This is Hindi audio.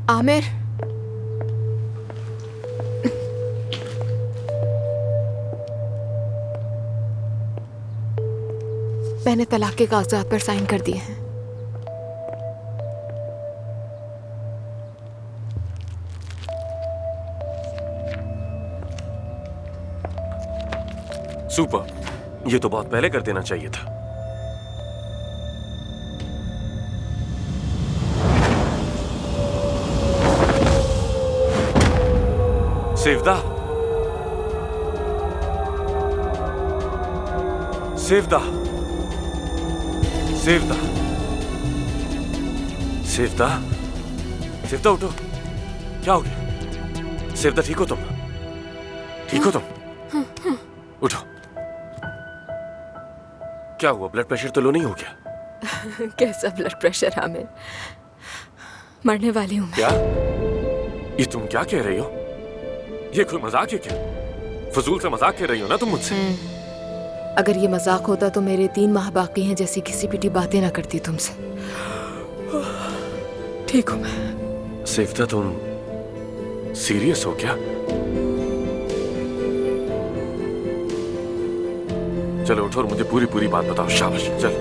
आमिर, मैंने तलाक के कागजात पर साइन कर दिए हैं। सुपर, ये तो बहुत पहले कर देना चाहिए था। सेवदा, सेवदा, सेवदा, सेवदा, सेवदा उठो। क्या हो गया? सेवदा ठीक हो तुम? ठीक हो तुम? उठो। क्या हुआ? ब्लड प्रेशर तो लो नहीं हो गया? कैसा ब्लड प्रेशर आमिर, मरने वाली हूँ मैं। क्या? ये तुम क्या कह रही हो? ये कोई मजाक है क्या? फजूल से मजाक कर रही हो ना तुम मुझसे? अगर ये मजाक होता तो मेरे 3 माह बाकी हैं जैसी किसी पिटी बातें ना करती तुमसे। ठीक हूँ मैं। सेवदा, तुम सीरियस हो क्या? चलो उठो और मुझे पूरी पूरी बात बताओ। शाबाश, चल।